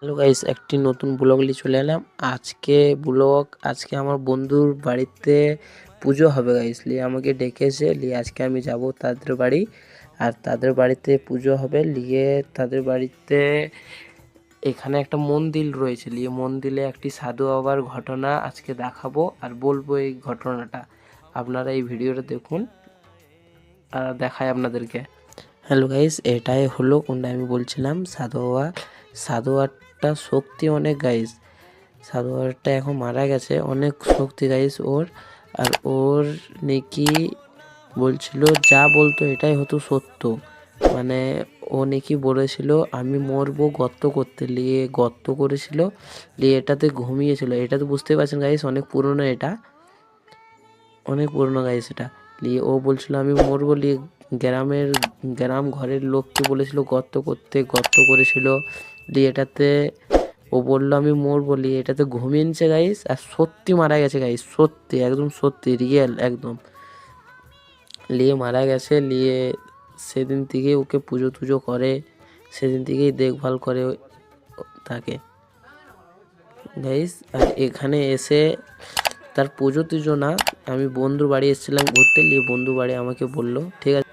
Hello guys, একটি নতুন blog নিয়ে চলে এলাম। আজকে আমার বন্ধুর বাড়িতে পুজো হবে গাইস। নিয়ে আমাকে ডেকেছে, নিয়ে আজকে আমি যাব তাদের বাড়ি। আর তাদের বাড়িতে পুজো হবে, নিয়ে তাদের বাড়িতে এখানে একটা মন্দির রয়েছে। নিয়ে মন্দিরে একটি সাধু বাবার ঘটনা আজকে দেখাবো আর বলবো এই ঘটনাটা। আপনারা এই ভিডিওটা দেখুন আর দেখাই আপনাদেরকে। হ্যালো গাইস, এটাই হলো কোনটা আমি বলছিলাম সাধু বাবাটা শক্তি অনেক গাইস। সাধু বাবাটা এখন মারা গেছে, অনেক শক্তি গাইস ওর। আর ওর নাকি বলছিল যা বলতো এটাই হতো সত্য। মানে ও নাকি বলেছিল আমি মরবো গর্ত করতে, নিয়ে গর্ত করেছিল, নিয়ে এটাতে ঘুমিয়েছিল। এটা তো বুঝতে পারছেন গাইস, অনেক পুরনো, এটা অনেক পুরনো গাইস এটা। নিয়ে ও বলছিল আমি মরবো, নিয়ে গ্রাম ঘরের লোককে বলেছিল গর্ত করতে, গর্ত করেছিল। নিয়ে এটাতে ও বললো আমি মরবো, নিয়ে এটাতে ঘুমিয়ে নিচ্ছে গাইস। আর সত্যি মারা গেছে গাইস, সত্যি একদম সত্যি রিয়েল একদম। নিয়ে মারা গেছে, নিয়ে সেদিন থেকে ওকে পুজো টুজো করে, সেদিন থেকেই দেখভাল করে তাকে গাইস। আর এখানে এসে তার পুজো টুজো না, আমি বন্ধুর বাড়ি এসেছিলাম ঘুরতে, নিয়ে বন্ধু বাড়ি আমাকে বললো ঠিক আছে।